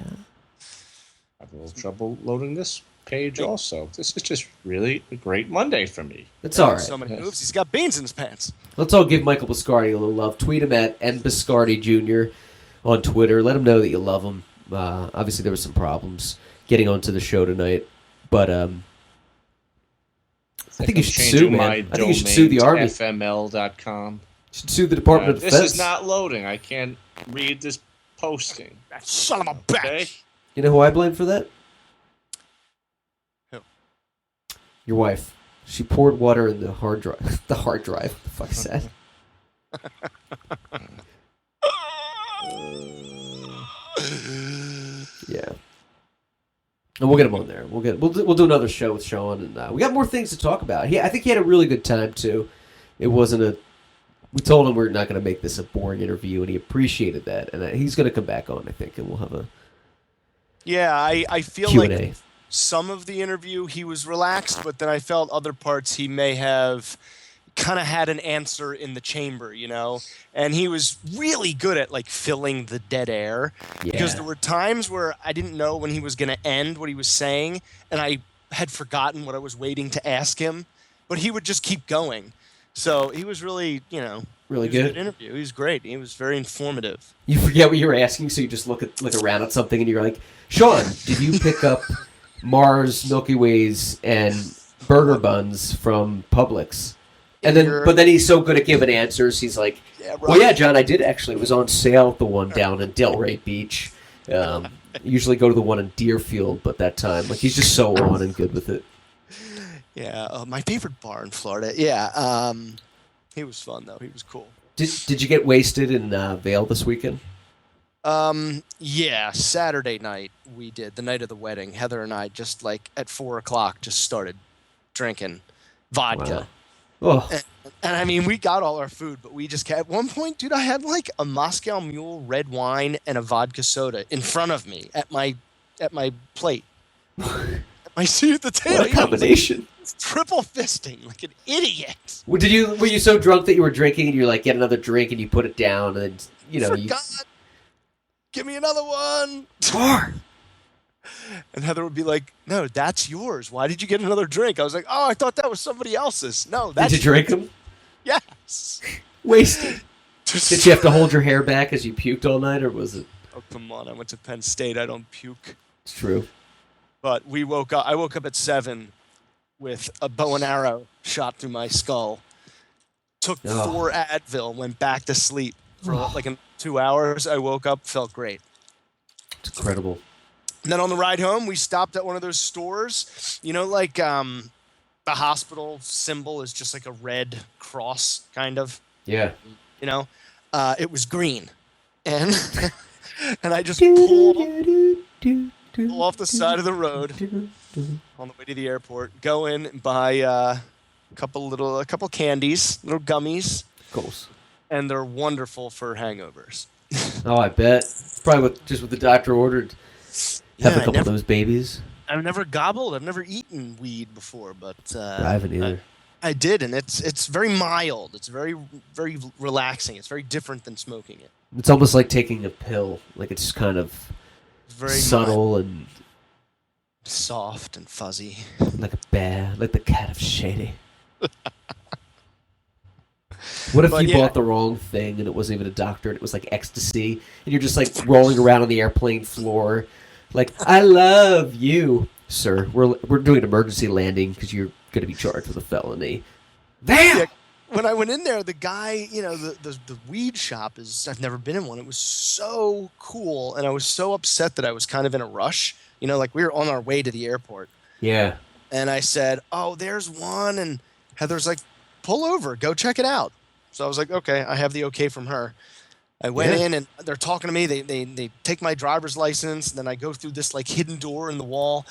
I have a little trouble loading this page also. This is just really a great Monday for me. It's all right. So many moves. He's got beans in his pants. Let's all give Michael Viscardi a little love. Tweet him at mbiscardi Jr. on Twitter. Let him know that you love him. Obviously, there were some problems getting onto the show tonight, but I think you should sue, man. I think you should sue the Army. FML.com. You should sue the Department of This Defense. is not loading. I can't read this posting. That son of a bitch. Okay? You know who I blame for that? Who? Your wife. She poured water in the hard drive. The hard drive. What the fuck is that? Yeah. And we'll get him on there. We'll do another show with Sean, and we got more things to talk about. I think he had a really good time too. It wasn't a. We told him we're not going to make this a boring interview, and he appreciated that. And he's going to come back on, I think, and we'll have a Yeah, I feel Q&A. like some of the interview he was relaxed, but then I felt other parts he may have kind of had an answer in the chamber, and he was really good at like filling the dead air because there were times where I didn't know when he was going to end what he was saying, and I had forgotten what I was waiting to ask him, but he would just keep going. So he was really, really it was a good. interview. He was great. He was very informative. You forget what you were asking, so you just look around at something, and you're like, Sean, did you pick up Mars, Milky Ways, and burger buns from Publix? And then, but then he's so good at giving answers. He's like, "Well, yeah, John, I did actually. It was on sale at the one down in Delray Beach. Usually go to the one in Deerfield, but that time, like, he's just so on and good with it." Yeah, my favorite bar in Florida. Yeah, he was fun though. He was cool. Did you get wasted in Vail this weekend? Yeah, Saturday night we did, the night of the wedding. Heather and I just like at 4:00 just started drinking vodka. Wow. Oh, And I mean, we got all our food, but we just kept. At one point, dude, I had like a Moscow Mule red wine and a vodka soda in front of me at my plate. At my seat at the table. what a combination! Triple fisting like an idiot. Were you so drunk that you were drinking, and you're like, get another drink, and you put it down, and then, you Forgot. Give me another one. More. And Heather would be like, "No, that's yours. Why did you get another drink?" I was like, "Oh, I thought that was somebody else's." No, that's Did you drink them? Yes. Wasted. Did you have to hold your hair back as you puked all night, or was it? Oh, come on. I went to Penn State. I don't puke. It's true. But we woke up. I woke up at 7 with a bow and arrow shot through my skull. Took 4 Advil, went back to sleep for like 2 hours. I woke up, felt great. It's incredible. And then on the ride home, we stopped at one of those stores. Like the hospital symbol is just like a red cross, kind of. Yeah. It was green, and and I just pulled off the side of the road on the way to the airport. Go in and buy a couple candies, little gummies, Of course. and they're wonderful for hangovers. Oh, I bet. Probably what the doctor ordered. Have a couple of those babies. I've never gobbled. I've never eaten weed before, but I haven't either. I did, and it's very mild. It's very, very relaxing. It's very different than smoking it. It's almost like taking a pill. Like, it's kind of Very subtle mild, and soft and fuzzy. like a bear, like the cat of Shady. What if But you yeah. bought the wrong thing and it wasn't even a doctor and it was like ecstasy and you're just like rolling around on the airplane floor Like, I love you, sir. We're doing an emergency landing because you're going to be charged with a felony. Damn! Yeah, when I went in there, the guy, the weed shop I've never been in one. It was so cool, and I was so upset that I was kind of in a rush. Like we were on our way to the airport. Yeah. And I said, "Oh, there's one," and Heather's like, "Pull over, go check it out." So I was like, "Okay," I have the okay from her. I went in and they're talking to me. They take my driver's license, and then I go through this like hidden door in the wall,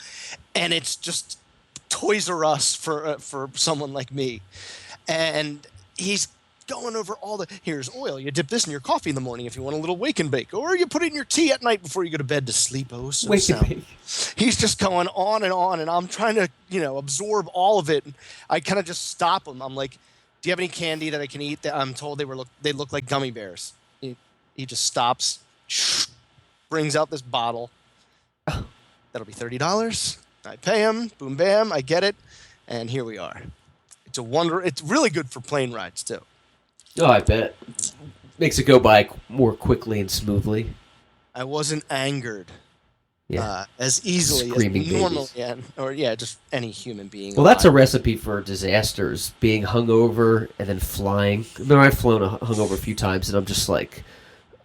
and it's just Toys R Us for someone like me. And he's going over here's oil. You dip this in your coffee in the morning if you want a little wake and bake, or you put it in your tea at night before you go to bed to sleep. Oh, so Wake and bake. He's just going on, and I'm trying to absorb all of it. And I kind of just stop him. I'm like, "Do you have any candy that I can eat?" I'm told they look like gummy bears. He just stops, brings out this bottle. That'll be $30. I pay him. Boom, bam. I get it, and here we are. It's a wonder. It's really good for plane rides too. Oh, I bet. Makes it go by more quickly and smoothly. I wasn't angered Yeah. as easily Screaming as normally, babies. just any human being. Well, that's a alive. recipe for disasters. Being hungover and then flying. I mean, I've flown hungover a few times, and I'm just like,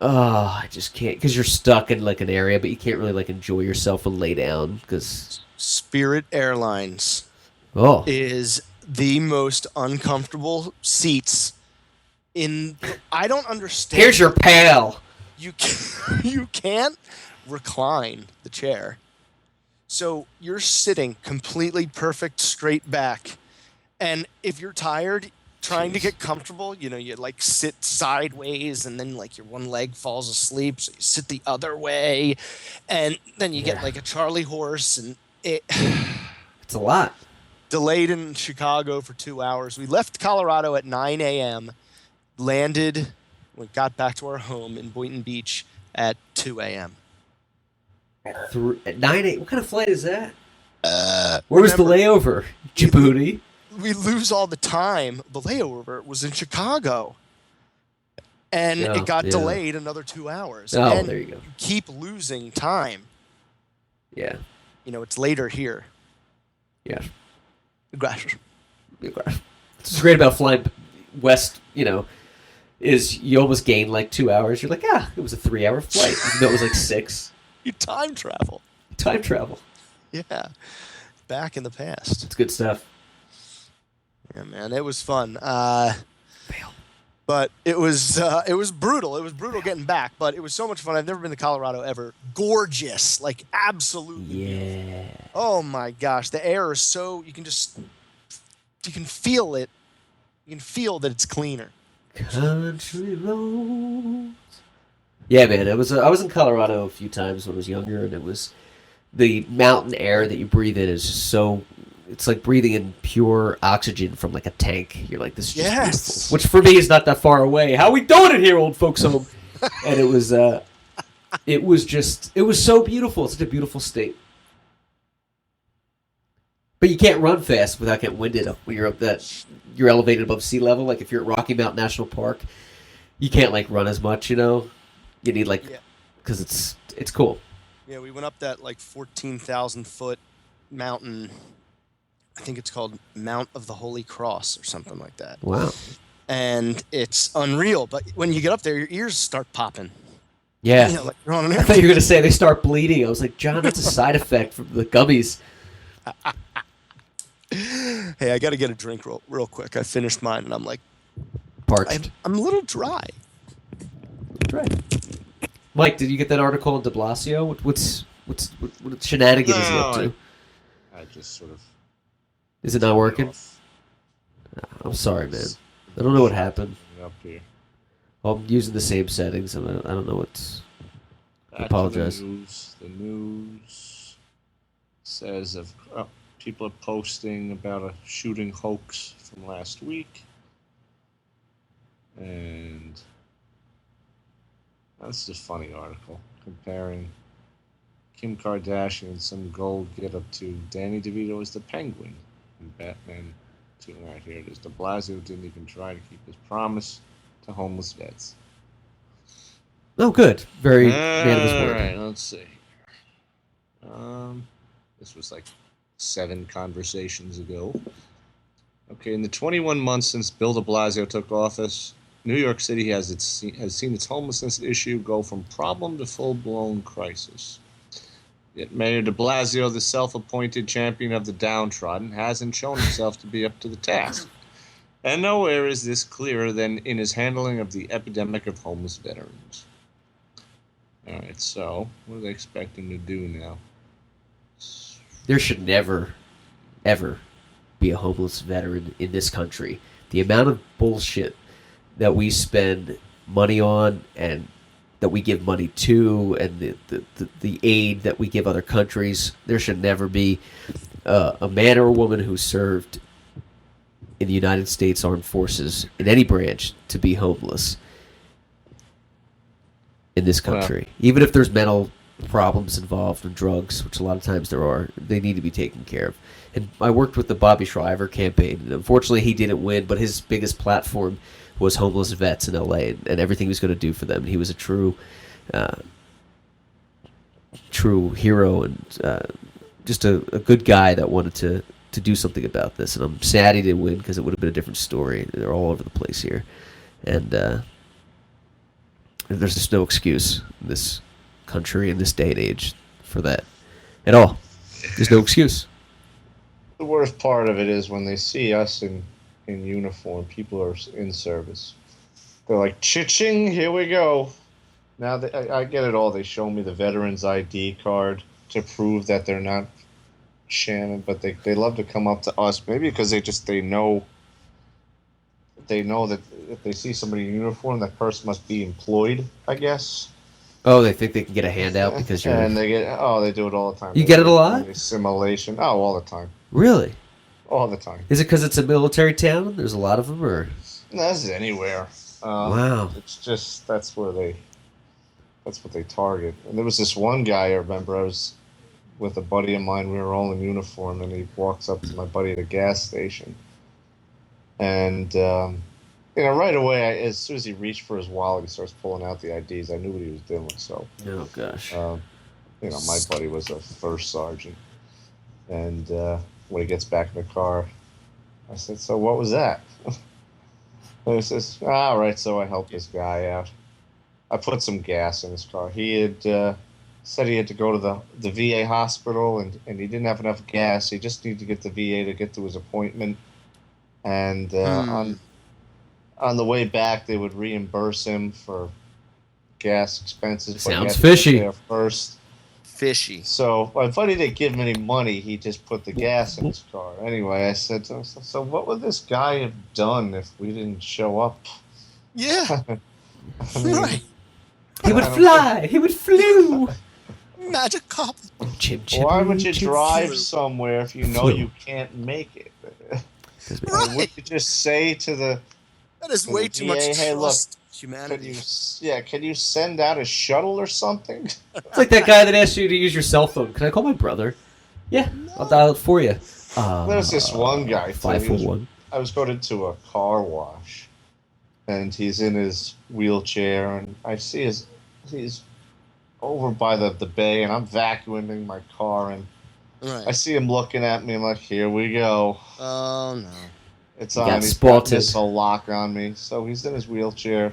oh, I just can't, because you're stuck in like an area, but you can't really like enjoy yourself and lay down because Spirit Airlines oh, is the most uncomfortable seats I don't understand. here's your pal. You can't recline the chair. So you're sitting completely perfect straight back. And if you're tired, trying to get comfortable, you like sit sideways and then like your one leg falls asleep. So you sit the other way. And then you get like a Charlie horse, and It's a lot. delayed in Chicago for 2 hours. We left Colorado at 9 a.m., landed, we got back to our home in Boynton Beach at 2 a.m. At 9 8. What kind of flight is that? Where was the layover? Djibouti. We lose all the time. The layover was in Chicago. And it got delayed another 2 hours. Oh, and there you go. You keep losing time. Yeah. It's later here. Yeah. Gracias. What's great about flying west, is you almost gain like 2 hours. You're like, it was a 3-hour flight. Even though it was like 6. You time travel. Time travel. Yeah. Back in the past. It's good stuff. Yeah, man, it was fun. But it was brutal. It was brutal getting back, but it was so much fun. I've never been to Colorado ever. Gorgeous, like absolutely. Yeah. Oh my gosh, the air is so you can feel it. You can feel that it's cleaner. Country roads. Yeah, man. I was in Colorado a few times when I was younger, and it was the mountain air that you breathe in is just so. It's like breathing in pure oxygen from like a tank. You're like, this is just beautiful. Which for me is not that far away. How we doing it here, old folks home? And it was so beautiful. It's such a beautiful state. But you can't run fast without getting winded up when you're elevated above sea level. Like if you're at Rocky Mountain National Park, you can't like run as much, You need because it's cool. Yeah, we went up that like 14,000 foot mountain. I think it's called Mount of the Holy Cross or something like that. Wow. And it's unreal. But when you get up there, your ears start popping. Yeah. Like you're on an I thought you were going to say they start bleeding. I was like, John, that's a side effect from the gummies. Hey, I got to get a drink real quick. I finished mine, and I'm like, Parched. I'm a little dry. Right. Mike, did you get that article on De Blasio? What shenanigans is he up to? I just sort of... Is it not working? I'm sorry, man. I don't know what happened. Up here. Well, I'm using the same settings, and I don't know what's... I apologize. The news says people are posting about a shooting hoax from last week. And that's a funny article comparing Kim Kardashian and some gold get up to Danny DeVito as the Penguin in Batman 2. Right here it is. De Blasio didn't even try to keep his promise to homeless vets. Oh, good. Very man of his word. All right, let's see. This was like 7 conversations ago. Okay, in the 21 months since Bill de Blasio took office, New York City has seen its homelessness issue go from problem to full-blown crisis. Yet Mayor de Blasio, the self-appointed champion of the downtrodden, hasn't shown himself to be up to the task. And nowhere is this clearer than in his handling of the epidemic of homeless veterans. All right, so what do they expect him to do now? There should never, ever be a homeless veteran in this country. The amount of bullshit that we spend money on and that we give money to, and the aid that we give other countries, there should never be a man or a woman who served in the United States Armed Forces in any branch to be homeless in this country. Even if there's mental problems involved and drugs, which a lot of times there are, they need to be taken care of. And I worked with the Bobby Shriver campaign, and unfortunately he didn't win, but his biggest platform was homeless vets in LA and everything he was going to do for them. He was a true hero and just a good guy that wanted to do something about this. And I'm sad he didn't win because it would have been a different story. They're all over the place here. And there's just no excuse in this country in this day and age for that at all. There's no excuse. The worst part of it is when they see us in uniform, people are in service. They're like, cha-ching, here we go. Now, I get it all. They show me the veteran's ID card to prove that they're not Shannon, but they love to come up to us, maybe because they know that if they see somebody in uniform, that person must be employed, I guess. Oh, they think they can get a handout because you're... And they do it all the time. You get it a lot? Assimilation. Oh, all the time. Really? All the time. Is it because it's a military town? There's a lot of them, or? No, this is anywhere. Wow. It's just, that's what they target. And there was this one guy, I remember, I was with a buddy of mine, we were all in uniform, and he walks up to my buddy at a gas station. And, right away, as soon as he reached for his wallet, he starts pulling out the IDs. I knew what he was doing, so. Oh, gosh. My buddy was a first sergeant. And when he gets back in the car, I said, so what was that? And he says, all right, so I helped this guy out. I put some gas in his car. He had said he had to go to the VA hospital, and he didn't have enough gas. He just needed to get the VA to get to his appointment. And on the way back, they would reimburse him for gas expenses. Sounds fishy. There first. Fishy. So my buddy didn't give him any money. He just put the gas in his car. Anyway, I said, so what would this guy have done if we didn't show up? Yeah. Right. He would fly. He would flew. Magic cop. Why would you drive somewhere if you know you can't make it? Right. Would you just say to the... That is way too much trust. Hey, look, humanity. Can you send out a shuttle or something? It's like that guy that asked you to use your cell phone. Can I call my brother? Yeah, I'll dial it for you. There's this one guy. 541. I was going to a car wash, and he's in his wheelchair, and I see he's over by the bay, and I'm vacuuming my car, and I see him looking at me. I'm like, here we go. Oh, no. It's he on. got He's spotted. got this whole lock on me. So he's in his wheelchair.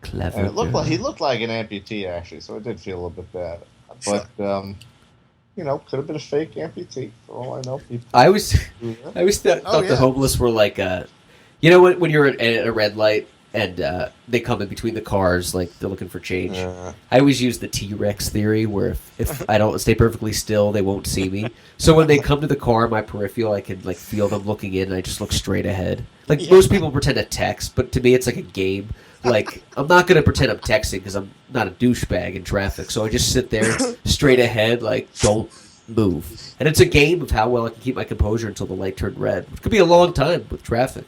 Clever. And he looked like an amputee, actually, so it did feel a little bit bad. But, could have been a fake amputee, for all I know. I always thought the homeless were like, when you're at a red light and they come in between the cars, like they're looking for change. I always use the TRex theory, where if I don't stay perfectly still, they won't see me. So when they come to the car, my peripheral, I can like feel them looking in, and I just look straight ahead. Like most people pretend to text, but to me it's like a game. Like, I'm not going to pretend I'm texting because I'm not a douchebag in traffic. So I just sit there straight ahead, like, don't move. And it's a game of how well I can keep my composure until the light turned red, which could be a long time with traffic.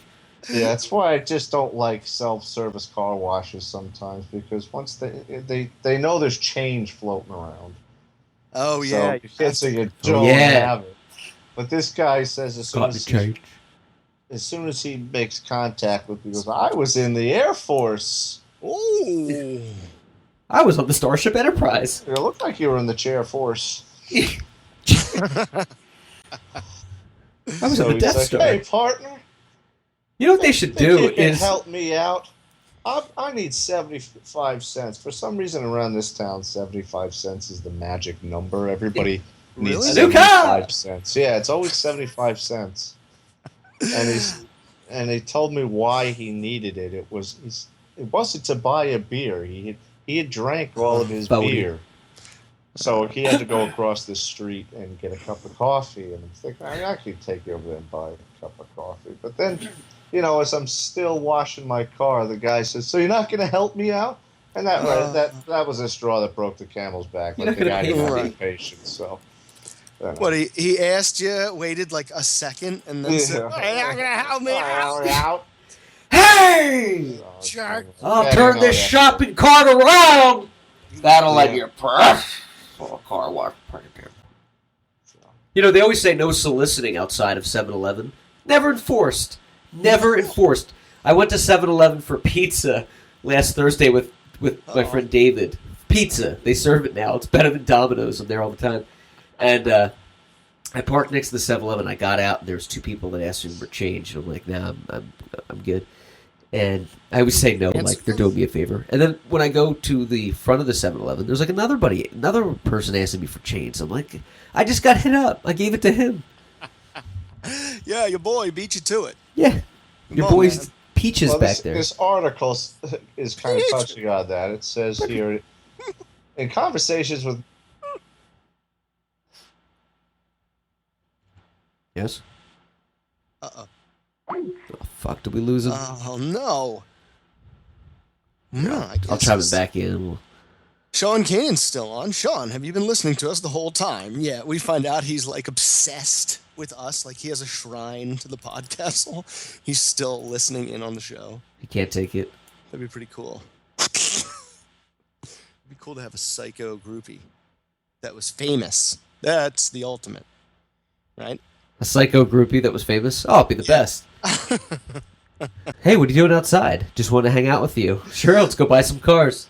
Yeah, that's why I just don't like self-service car washes sometimes, because once they know there's change floating around. Oh, yeah. So you don't have it. But this guy says as soon as he makes contact with me, he goes, I was in the Air Force. Ooh. I was on the Starship Enterprise. It looked like you were in the Chair Force. I was So at the he's Death like, Star. hey, partner. You know what they should do You can is help me out. I need 75 cents. For some reason around this town, 75 cents is the magic number. Everybody needs Really? 75 cents. Yeah, it's always 75 cents. And he told me why he needed it. It wasn't to buy a beer. He had drank all of his Bodie. beer. So he had to go across the street and get a cup of coffee. And I'm thinking, I could take you over there and buy a cup of coffee. But then, as I'm still washing my car, the guy says, so you're not going to help me out? And that was a straw that broke the camel's back. You're Like not the gonna guy pay didn't for have it. any patience. So, What, he asked you, waited like a second, and then said, Yeah. "Hey, you're not going to help me out?" out. hey, Jerk. I'll turn this shopping cart around. That'll let your purse. Oh, car wash. They always say no soliciting outside of 7-Eleven. Never enforced. Never enforced. I went to 7-Eleven for pizza last Thursday with my friend David. Pizza. They serve it now. It's better than Domino's. I'm there all the time. And I parked next to the 7-Eleven. I got out, and there was two people that asked me for change. And I'm like, nah, I'm good. And I always say no, like they're doing me a favor. And then when I go to the front of the 7-Eleven, there's like another person asking me for change. I'm like, I just got hit up. I gave it to him. Yeah, your boy beat you to it. Yeah. Your Come on, boy's man. Peaches Well, back there. This article is kind of touching on that. It says here, in conversations with... Yes? Uh-oh. Oh, fuck, did we lose him? Oh, no. No, I guess I'll chime it's- it back in. Sean Kanan's still on. Sean, have you been listening to us the whole time? Yeah, we find out he's like obsessed with us. Like he has a shrine to the Podcastle. He's still listening in on the show. He can't take it. That'd be pretty cool. It'd be cool to have a psycho groupie that was famous. That's the ultimate, right? A psycho groupie that was famous? Oh, it'd be the best. Hey, what are you doing outside? Just want to hang out with you. Sure, let's go buy some cars.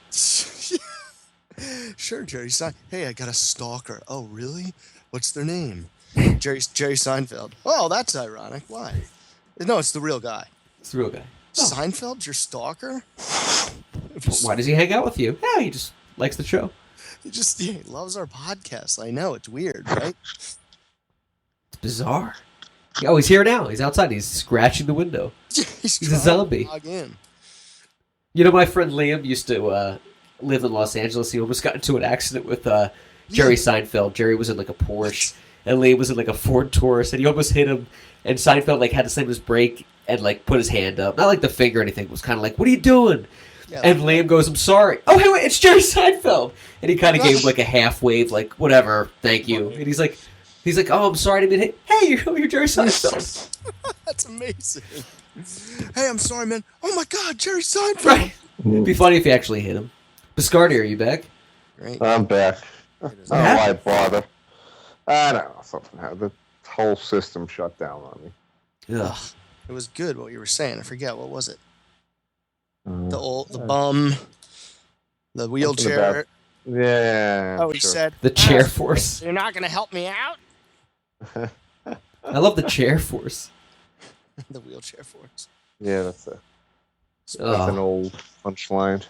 Sure, Jerry Hey, I got a stalker. Oh, really? What's their name? Jerry Seinfeld. Oh, that's ironic. Why? No, it's the real guy. It's the real guy. Seinfeld's your stalker? Why does he hang out with you? Yeah, he just likes the show. He loves our podcast. I know, it's weird, right? It's bizarre. Oh, he's here now. He's outside. He's scratching the window. He's a trying to zombie. log in. My friend Liam used to live in Los Angeles. He almost got into an accident with Jerry Seinfeld. Jerry was in like a Porsche, and Liam was in like a Ford Taurus, and he almost hit him. And Seinfeld like had to slam his brake and like put his hand up, not like the finger or anything. It was kind of like, "What are you doing?" Yeah, And Liam goes, "I'm sorry." "Oh, hey, wait, it's Jerry Seinfeld." And he kind of gave him like a half wave, like, "Whatever, thank you." And he's like, "Oh, I'm sorry." I didn't hit. Hey, you're Jerry Seinfeld. That's amazing. Hey, I'm sorry, man. Oh my God, Jerry Seinfeld. Right. It'd be funny if he actually hit him. Viscardi, are you back? Great. I'm back. I don't know why I bother. I don't know. Something happened. The whole system shut down on me. Ugh. It was good what you were saying. I forget, what was it? The bum, the wheelchair. Yeah. Oh, he said, The chair force. "You're not going to help me out?" I love the chair force. The wheelchair force. Yeah, that's an Oh. old punchline.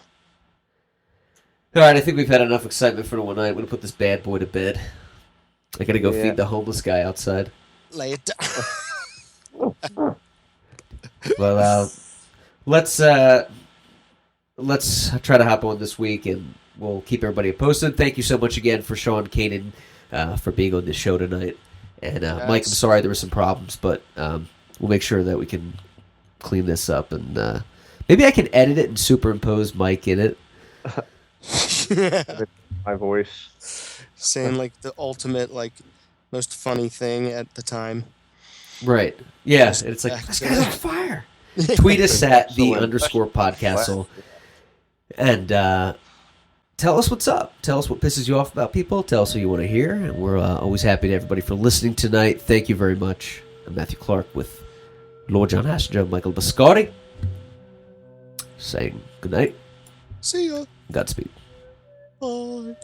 All right, I think we've had enough excitement for the one night. I'm going to put this bad boy to bed. I got to go Yeah. feed the homeless guy outside. Lay it down. Well, let's try to hop on this week, and we'll keep everybody posted. Thank you so much again for Sean Kanan for being on this show tonight. And Mike, I'm sorry there were some problems, but we'll make sure that we can clean this up. And maybe I can edit it and superimpose Mike in it. My voice. Saying like the ultimate, like most funny thing at the time. Right. Yeah. And it's like, this guy's on fire. Tweet us at _Podcastle. And tell us what's up. Tell us what pisses you off about people. Tell us who you want to hear. And we're always happy to everybody for listening tonight. Thank you very much. I'm Matthew Clark with Lord John Hassinger, Michael Viscardi, saying good night. See ya. Godspeed. Bye.